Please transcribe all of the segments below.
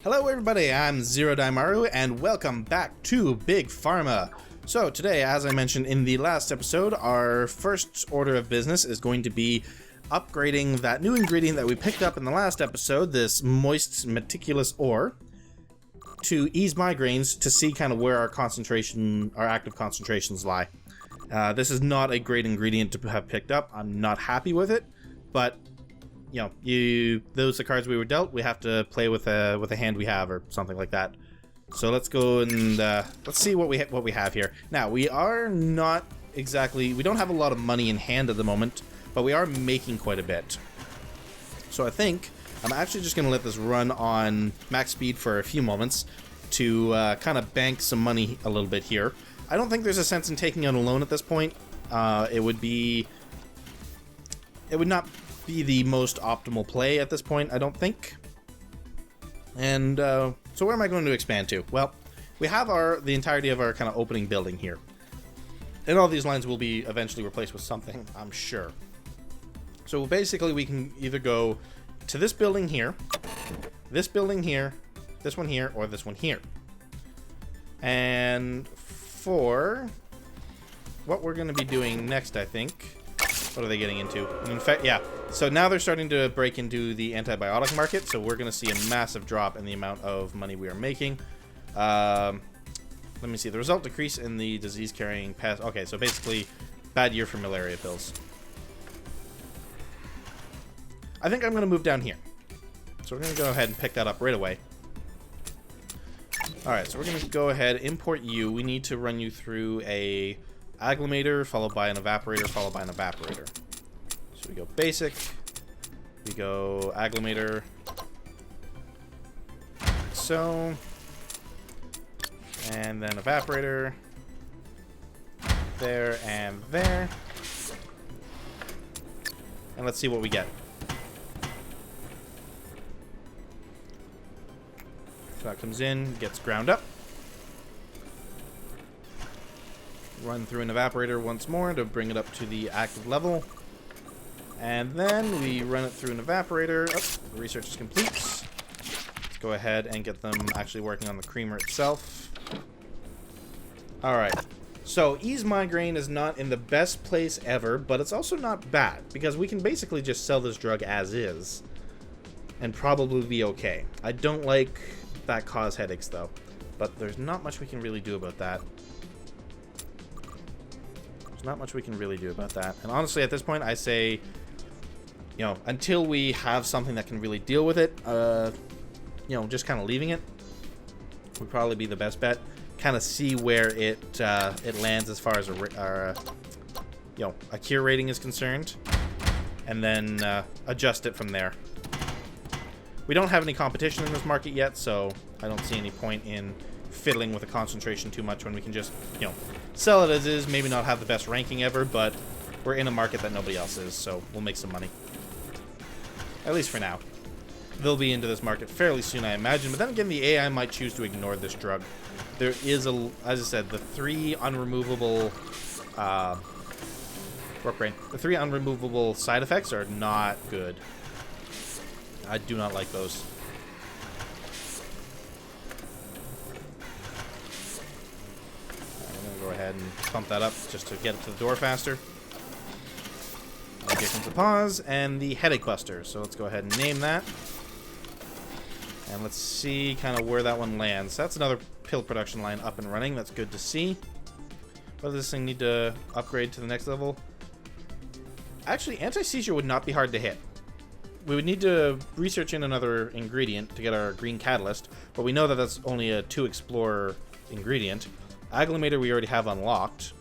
Hello everybody, I'm Zerodaimaru and welcome back to Big Pharma. So today, as I mentioned in the last episode, our first order of business is going to be upgrading that new ingredient that we picked up in the last episode, this moist meticulous ore, to ease migraines to see kind of where our active concentrations lie. This is not a great ingredient to have picked up. I'm not happy with it, but you know, those are the cards we were dealt. We have to play with a hand we have, or something like that. So let's go and let's see what we have here. Now we are not exactly. We don't have a lot of money in hand at the moment, but we are making quite a bit. So I think I'm actually just going to let this run on max speed for a few moments to kind of bank some money a little bit here. I don't think there's a sense in taking out a loan at this point. It would not be the most optimal play at this point, I don't think. And so where am I going to expand to? Well, we have the entirety of our kind of opening building here, and all these lines will be eventually replaced with something, I'm sure. So basically we can either go to this building here, this one here, or this one here. And for what we're going to be doing next, I think, what are they getting into? In fact, yeah. So now they're starting to break into the antibiotic market, so we're going to see a massive drop in the amount of money we are making. Let me see. The result decrease in the disease-carrying pest. Okay, so basically, bad year for malaria pills. I think I'm going to move down here. So we're going to go ahead and pick that up right away. Alright, so we're going to go ahead, import you. We need to run you through a agglomerator, followed by an evaporator, followed by an evaporator. So we go basic, we go agglomerator, like so, and then evaporator, there and there, and let's see what we get. So that comes in, gets ground up. Run through an evaporator once more to bring it up to the active level. And then we run it through an evaporator. Oh, the research is complete. Let's go ahead and get them actually working on the creamer itself. Alright. So, ease migraine is not in the best place ever, but it's also not bad, because we can basically just sell this drug as is and probably be okay. I don't like that cause headaches, though, but there's not much we can really do about that. There's not much we can really do about that. And honestly, at this point, I say, you know, until we have something that can really deal with it, you know, just kind of leaving it would probably be the best bet. Kind of see where it lands as far as our you know, a cure rating is concerned, and then adjust it from there. We don't have any competition in this market yet, so I don't see any point in fiddling with the concentration too much when we can just, you know, sell it as is, maybe not have the best ranking ever, but we're in a market that nobody else is, so we'll make some money. At least for now. They'll be into this market fairly soon, I imagine, but then again, the AI might choose to ignore this drug. There is, as I said, the three unremovable side effects are not good. I do not like those. Go ahead and pump that up just to get it to the door faster. And here comes the pause and the headache buster. So let's go ahead and name that. And let's see kind of where that one lands. That's another pill production line up and running. That's good to see. Whether this thing need to upgrade to the next level? Actually, anti-seizure would not be hard to hit. We would need to research in another ingredient to get our green catalyst, but we know that that's only a 2 explorer ingredient. Agglomerator we already have unlocked.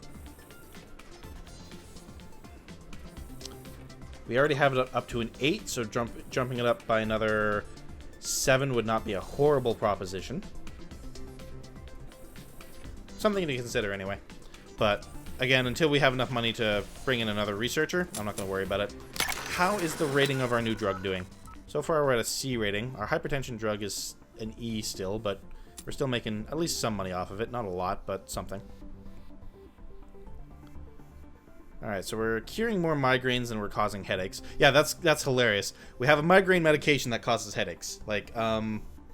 We already have it up to an 8, so jumping it up by another 7 would not be a horrible proposition. Something to consider anyway. But again, until we have enough money to bring in another researcher, I'm not going to worry about it. How is the rating of our new drug doing? So far we're at a C rating. Our hypertension drug is an E still, but we're still making at least some money off of it. Not a lot, but something. Alright, so we're curing more migraines than we're causing headaches. Yeah, that's hilarious. We have a migraine medication that causes headaches. Like,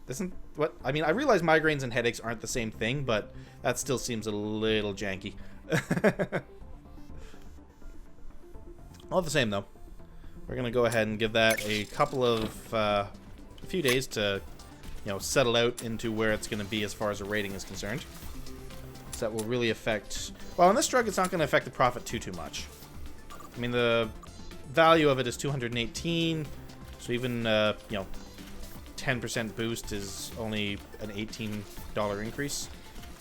Isn't what I mean? I realize migraines and headaches aren't the same thing, but that still seems a little janky. All the same, though, we're gonna go ahead and give that a couple of a few days to, you know, settle out into where it's gonna be as far as the rating is concerned. So that will really affect. Well, on this drug, it's not gonna affect the profit too much. I mean, the value of it is 218, so even you know, 10% boost is only an $18 increase.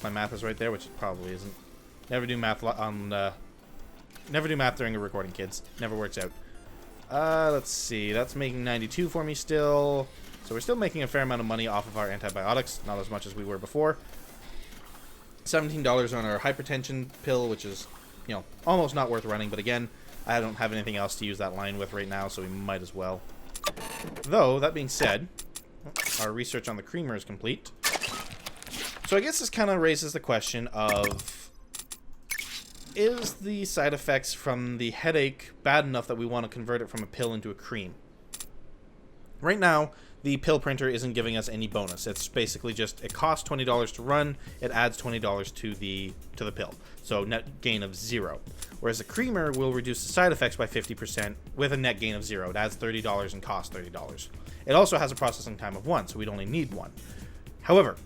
My math is right there, which it probably isn't. Never do math on never do math during a recording, kids. Never works out. Let's see. That's making 92 for me still. So we're still making a fair amount of money off of our antibiotics, not as much as we were before. $17 on our hypertension pill, which is, you know, almost not worth running, but again, I don't have anything else to use that line with right now, so we might as well. Though, that being said, our research on the creamer is complete. So I guess this kind of raises the question of, is the side effects from the headache bad enough that we want to convert it from a pill into a cream? Right now, the pill printer isn't giving us any bonus. It's basically just, it costs $20 to run, it adds $20 to the pill. So net gain of 0. Whereas the creamer will reduce the side effects by 50% with a net gain of 0. It adds $30 and costs $30. It also has a processing time of 1, so we'd only need 1. However,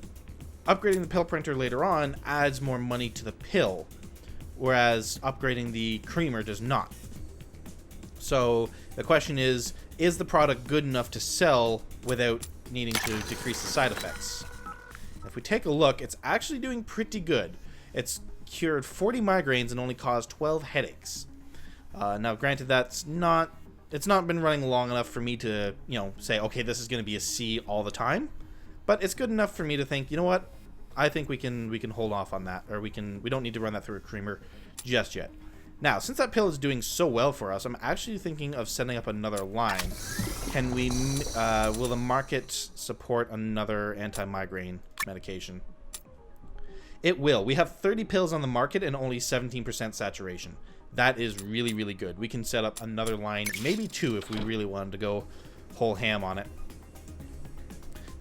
upgrading the pill printer later on adds more money to the pill, whereas upgrading the creamer does not. So the question is the product good enough to sell without needing to decrease the side effects? If we take a look, it's actually doing pretty good. It's cured 40 migraines and only caused 12 headaches. Now, granted, it's not been running long enough for me to, you know, say, okay, this is going to be a C all the time, but it's good enough for me to think, you know what, I think we can hold off on that, or we don't need to run that through a creamer just yet. Now, since that pill is doing so well for us, I'm actually thinking of setting up another line. Can we, will the market support another anti-migraine medication? It will. We have 30 pills on the market and only 17% saturation. That is really, really good. We can set up another line, maybe 2 if we really wanted to go whole ham on it.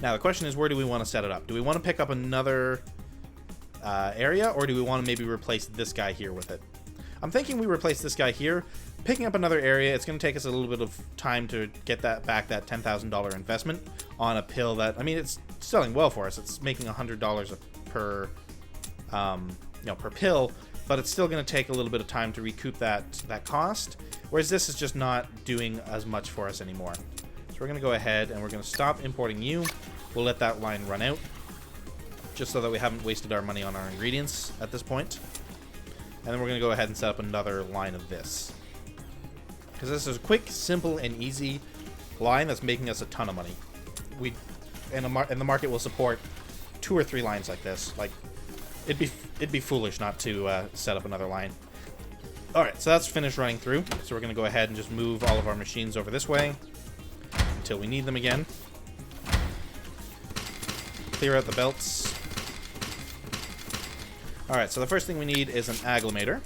Now, the question is, where do we want to set it up? Do we want to pick up another area, or do we want to maybe replace this guy here with it? I'm thinking we replace this guy here. Picking up another area, it's going to take us a little bit of time to get that $10,000 investment on a pill that, I mean, it's selling well for us. It's making $100 per, per pill, but it's still going to take a little bit of time to recoup that cost, whereas this is just not doing as much for us anymore. So we're going to go ahead and we're going to stop importing you. We'll let that line run out, just so that we haven't wasted our money on our ingredients at this point. And then we're going to go ahead and set up another line of this, because this is a quick, simple, and easy line that's making us a ton of money. And the market will support 2 or 3 lines like this. Like, it'd be foolish not to set up another line. All right, so that's finished running through. So we're going to go ahead and just move all of our machines over this way until we need them again. Clear out the belts. Alright, so the first thing we need is an agglomerator.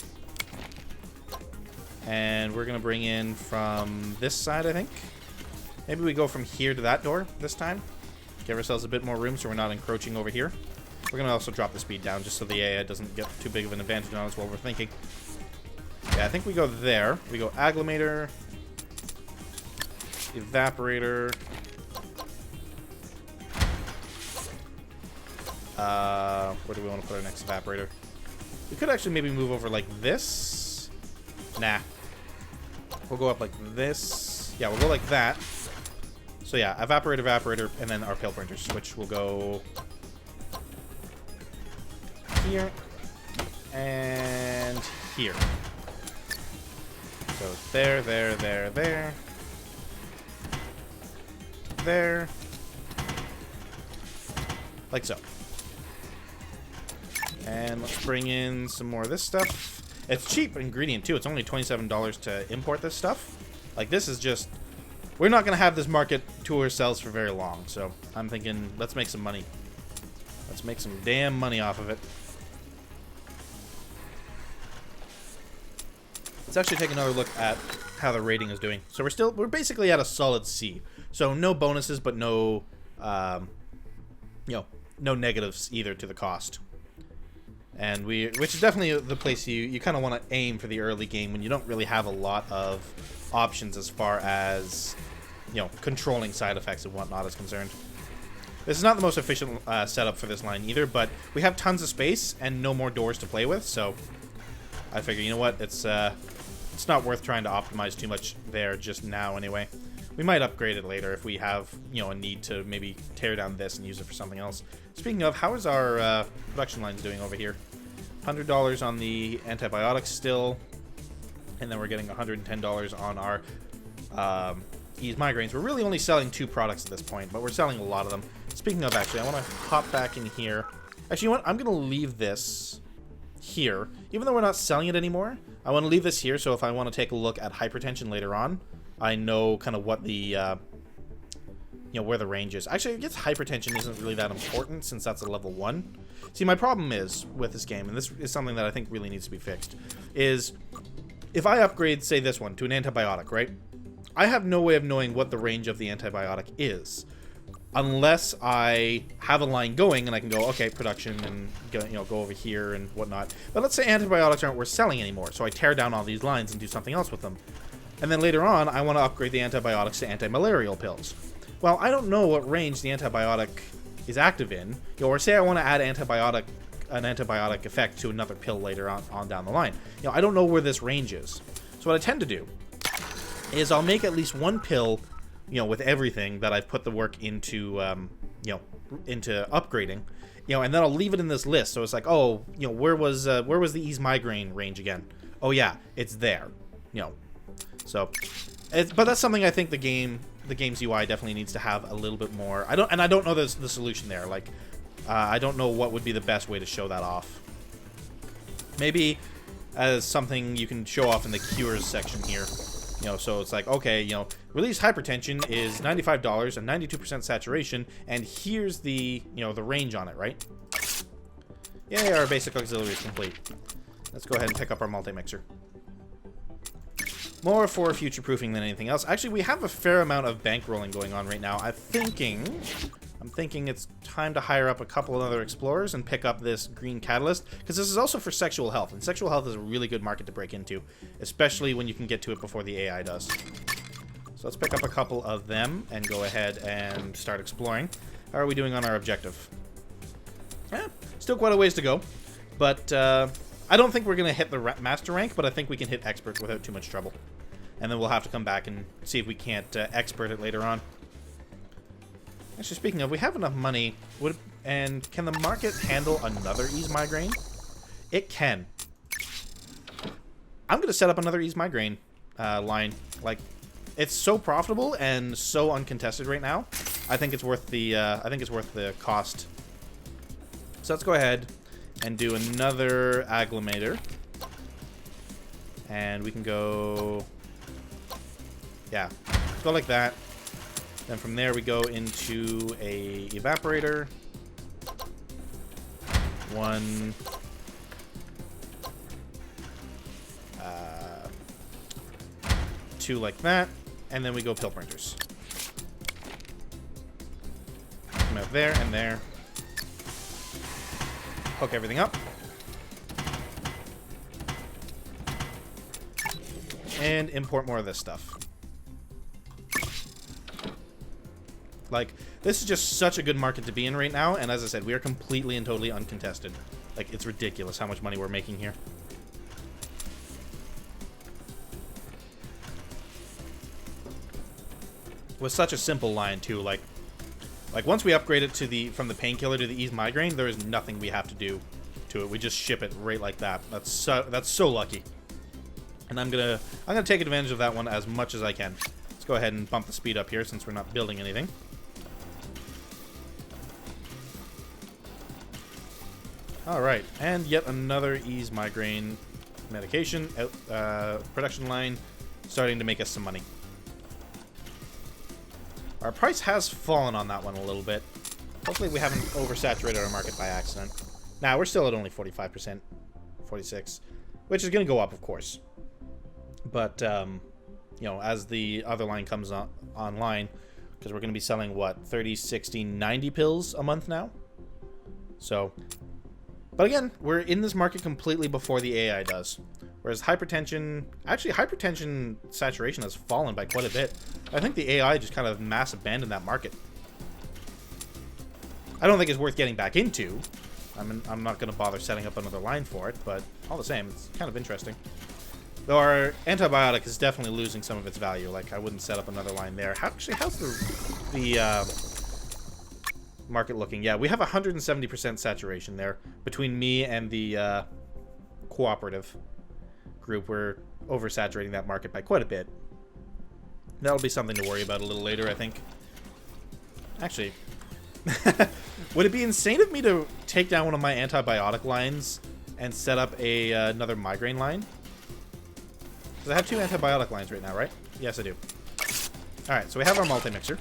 And we're going to bring in from this side, I think. Maybe we go from here to that door this time. Give ourselves a bit more room so we're not encroaching over here. We're going to also drop the speed down just so the AI doesn't get too big of an advantage on us while we're thinking. Yeah, I think we go there. We go agglomerator, evaporator. Where do we want to put our next evaporator? We could actually maybe move over like this. Nah. We'll go up like this. Yeah, we'll go like that. So yeah, evaporator, and then our pill printers, which will go here and here. So there. There. Like so. And let's bring in some more of this stuff. It's cheap ingredient too. It's only $27 to import this stuff. Like, this is just, we're not going to have this market to ourselves for very long. So I'm thinking, let's make some money. Let's make some damn money off of it. Let's actually take another look at how the rating is doing. So we're basically at a solid C. So no bonuses, but no you know, no negatives either to the cost. And which is definitely the place you kind of want to aim for the early game when you don't really have a lot of options as far as, you know, controlling side effects and whatnot is concerned. This is not the most efficient setup for this line either, but we have tons of space and no more doors to play with, so I figure, you know what, it's not worth trying to optimize too much there just now anyway. We might upgrade it later if we have, you know, a need to maybe tear down this and use it for something else. Speaking of, how is our production lines doing over here? $100 on the antibiotics still, and then we're getting $110 on our ease migraines. We're really only selling 2 products at this point, but we're selling a lot of them. Speaking of, actually, I want to hop back in here. Actually, you know what? I'm going to leave this here. Even though we're not selling it anymore, I want to leave this here, so if I want to take a look at hypertension later on, I know kind of what the, you know, where the range is. Actually, I guess hypertension isn't really that important since that's a level 1. See, my problem is with this game, and this is something that I think really needs to be fixed, is if I upgrade, say, this one to an antibiotic, right? I have no way of knowing what the range of the antibiotic is. Unless I have a line going and I can go, okay, production, and go, you know, go over here and whatnot. But let's say antibiotics aren't worth selling anymore, so I tear down all these lines and do something else with them. And then later on, I want to upgrade the antibiotics to anti-malarial pills. Well, I don't know what range the antibiotic is active in. You know, or say I want to add an antibiotic effect to another pill later on down the line. You know, I don't know where this range is. So what I tend to do is I'll make at least one pill, you know, with everything that I've put the work into, you know, into upgrading, you know, and then I'll leave it in this list. So it's like, oh, you know, where was the ease migraine range again? Oh yeah, it's there, you know. So, but that's something I think the game's UI definitely needs to have a little bit more. I don't know the solution there. Like, I don't know what would be the best way to show that off. Maybe as something you can show off in the cures section here. You know, so it's like, okay, you know, release hypertension is $95 and 92% saturation, and here's the, you know, the range on it, right? Yay, our basic auxiliary is complete. Let's go ahead and pick up our multi-mixer. More for future-proofing than anything else. Actually, we have a fair amount of bankrolling going on right now. I'm thinking it's time to hire up a couple of other explorers and pick up this green catalyst, because this is also for sexual health, and sexual health is a really good market to break into, especially when you can get to it before the AI does. So let's pick up a couple of them and go ahead and start exploring. How are we doing on our objective? Still quite a ways to go, but I don't think we're going to hit the master rank, but I think we can hit expert without too much trouble. And then we'll have to come back and see if we can't expert it later on. Actually, speaking of, we have enough money. And can the market handle another ease migraine? It can. I'm going to set up another ease migraine line. Like, it's so profitable and so uncontested right now. I think it's worth the cost. So let's go ahead and do another agglomerator. And we can go... yeah, go like that. Then from there we go into a evaporator. 1. 2 like that. And then we go pill printers. Come out there and there. Hook everything up. And import more of this stuff. Like, this is just such a good market to be in right now, and as I said, we are completely and totally uncontested. Like, it's ridiculous how much money we're making here. With such a simple line, too, like once we upgrade it to from the painkiller to the ease migraine, there is nothing we have to do to it. We just ship it right like that. That's so lucky. And I'm gonna take advantage of that one as much as I can. Let's go ahead and bump the speed up here since we're not building anything. Alright, and yet another ease migraine medication. Production line starting to make us some money. Our price has fallen on that one a little bit. Hopefully we haven't oversaturated our market by accident. Nah, we're still at only 45%. 46%. Which is going to go up, of course. But, you know, as the other line comes online, because we're going to be selling, what, 30, 60, 90 pills a month now? So, but again, we're in this market completely before the AI does. Whereas hypertension, actually hypertension saturation has fallen by quite a bit. I think the AI just kind of mass abandoned that market. I don't think it's worth getting back into. I'm not going to bother setting up another line for it, but all the same, it's kind of interesting. Though our antibiotic is definitely losing some of its value. Like, I wouldn't set up another line there. Actually, how's the market looking? Yeah, we have 170% saturation there. Between me and the cooperative group, we're oversaturating that market by quite a bit. That'll be something to worry about a little later, I think. Actually, would it be insane of me to take down one of my antibiotic lines and set up another migraine line? Because I have 2 antibiotic lines right now, right? Yes, I do. Alright, so we have our multi-mixer.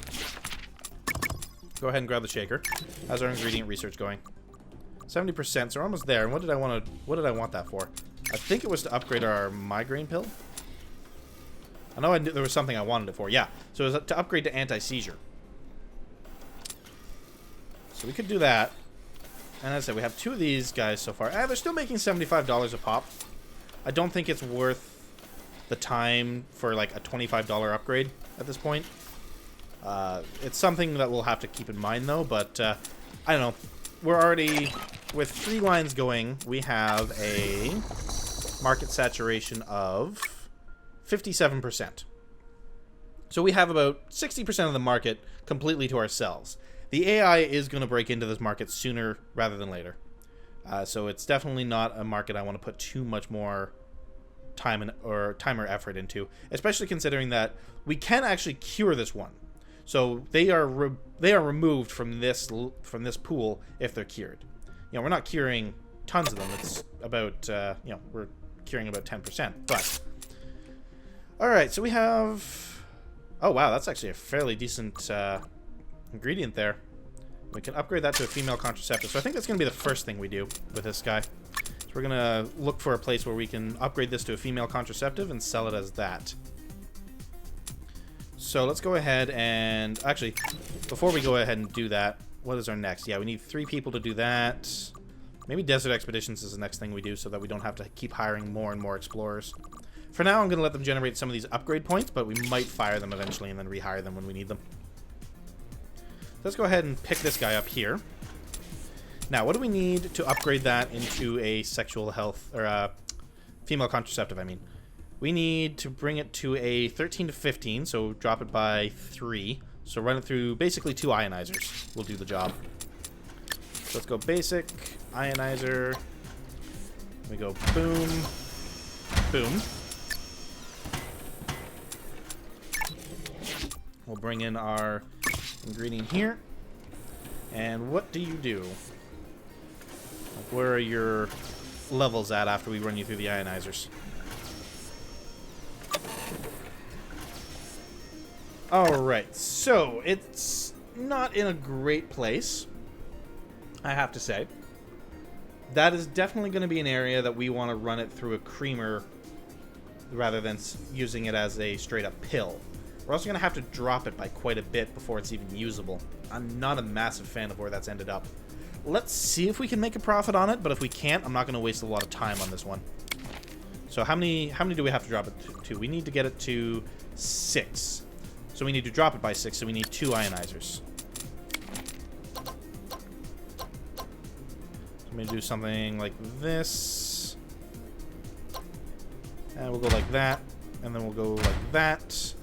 Go ahead and grab the shaker. How's our ingredient research going? 70%, so we're almost there. And what did I want that for? I think it was to upgrade our migraine pill. I know there was something I wanted it for. Yeah, so it was to upgrade to anti-seizure. So we could do that. And as I said, we have 2 of these guys so far. They're still making $75 a pop. I don't think it's worth the time for like a $25 upgrade at this point. It's something that we'll have to keep in mind though, but I don't know. We're already, with 3 lines going, we have a market saturation of 57%. So we have about 60% of the market completely to ourselves. The AI is going to break into this market sooner rather than later. So it's definitely not a market I want to put too much more time or effort into, especially considering that we can actually cure this one. So they are removed from this pool if they're cured. You know, we're not curing tons of them. It's about we're curing about 10%. But all right, so we have. Oh wow, that's actually a fairly decent ingredient there. We can upgrade that to a female contraceptive. So I think that's going to be the first thing we do with this guy. So we're going to look for a place where we can upgrade this to a female contraceptive and sell it as that. So let's go ahead and... Actually, before we go ahead and do that, what is our next? Yeah, we need 3 people to do that. Maybe Desert Expeditions is the next thing we do so that we don't have to keep hiring more and more explorers. For now, I'm going to let them generate some of these upgrade points, but we might fire them eventually and then rehire them when we need them. Let's go ahead and pick this guy up here. Now, what do we need to upgrade that into a sexual health, or a female contraceptive, I mean? We need to bring it to a 13 to 15, so drop it by 3. So run it through basically 2 ionizers. Will do the job. So let's go basic, ionizer. We go boom, boom. We'll bring in our ingredient here. And what do you do? Like, where are your levels at after we run you through the ionizers? Alright, so it's not in a great place, I have to say. That is definitely going to be an area that we want to run it through a creamer rather than using it as a straight-up pill. We're also going to have to drop it by quite a bit before it's even usable. I'm not a massive fan of where that's ended up. Let's see if we can make a profit on it, but if we can't, I'm not going to waste a lot of time on this one. So how many do we have to drop it to? We need to get it to 6. So we need to drop it by 6, so we need 2 ionizers. I'm going to do something like this. And we'll go like that. And then we'll go like that.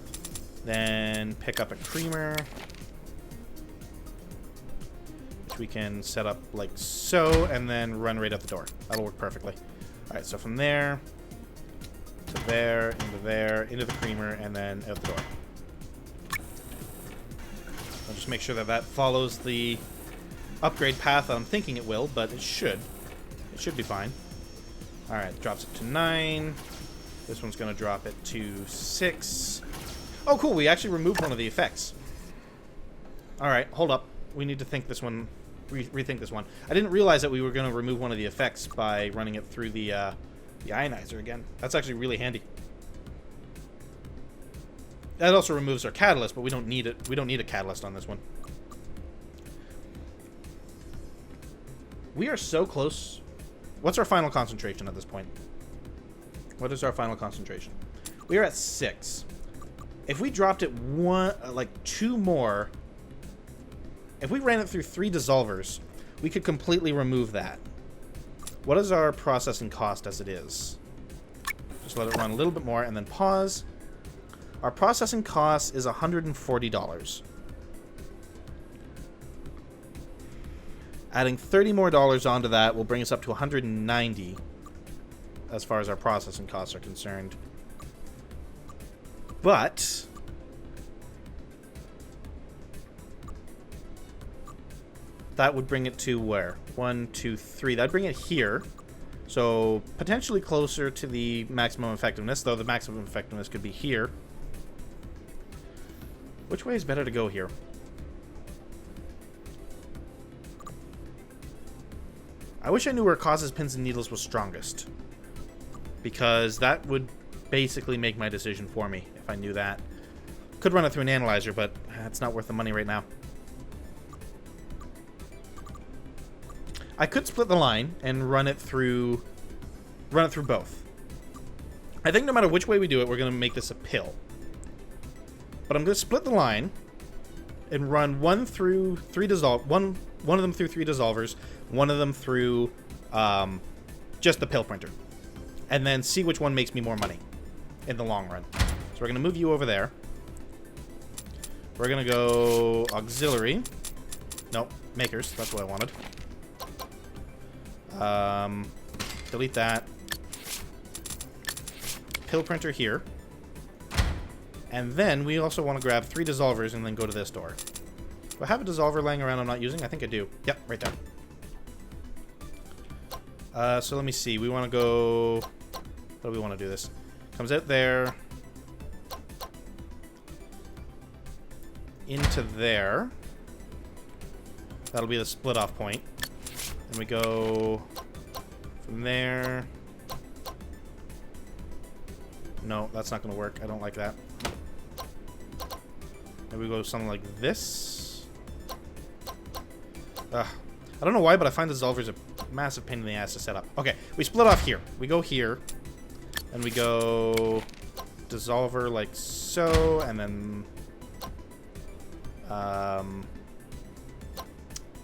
Then pick up a creamer, which we can set up like so, and then run right out the door. That'll work perfectly. Alright, so from there, to there, into the creamer, and then out the door. I'll just make sure that that follows the upgrade path that I'm thinking it will, but it should. It should be fine. Alright, drops it to 9. This one's going to drop it to 6. Oh, cool. We actually removed one of the effects. Alright, hold up. We need to think this one, rethink this one. I didn't realize that we were going to remove one of the effects by running it through the ionizer again. That's actually really handy. That also removes our catalyst, but we don't need it. We don't need a catalyst on this one. We are so close. What's our final concentration at this point? What is our final concentration? We are at 6. If we dropped it like 2 more, if we ran it through 3 dissolvers, we could completely remove that. What is our processing cost as it is? Just let it run a little bit more and then pause. Our processing cost is $140. Adding $30 more onto that will bring us up to $190 as far as our processing costs are concerned. But that would bring it to where? 1, 2, 3. That'd bring it here. So potentially closer to the maximum effectiveness, though the maximum effectiveness could be here. Which way is better to go here? I wish I knew where causes pins and needles was strongest, because that would basically make my decision for me if I knew that. Could run it through an analyzer, but it's not worth the money right now. I could split the line and run it through both. I think no matter which way we do it, we're going to make this a pill. But I'm going to split the line and run one of them through 3 dissolvers, one of them through just the pill printer, and then see which one makes me more money in the long run. So we're going to move you over there. We're going to go auxiliary. Nope, makers. That's what I wanted. Delete that. Pill printer here. And then we also want to grab 3 dissolvers and then go to this door. Do I have a dissolver laying around I'm not using? I think I do. Yep, right there. So let me see. We want to go... How do we want to do this? Comes out there. Into there. That'll be the split off point. And we go from there. No, that's not going to work. I don't like that. Maybe we go something like this. I don't know why, but I find dissolvers a massive pain in the ass to set up. Okay, we split off here. We go here. And we go dissolver like so, and then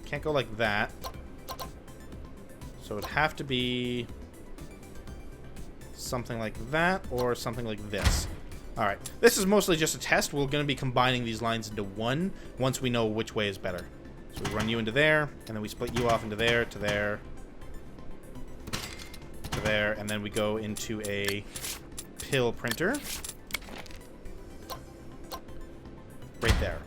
can't go like that. So it'd have to be something like that or something like this. Alright, this is mostly just a test. We're going to be combining these lines into one once we know which way is better. So we run you into there, and then we split you off into there, to there, to there, and then we go into a pill printer. Right there.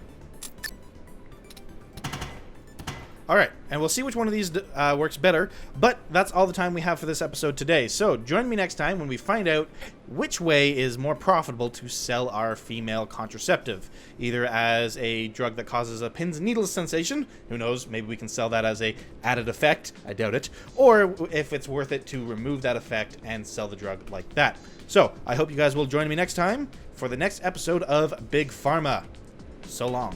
Alright, and we'll see which one of these works better, but that's all the time we have for this episode today. So join me next time when we find out which way is more profitable to sell our female contraceptive. Either as a drug that causes a pins and needles sensation, who knows, maybe we can sell that as a added effect, I doubt it, or if it's worth it to remove that effect and sell the drug like that. So, I hope you guys will join me next time for the next episode of Big Pharma. So long.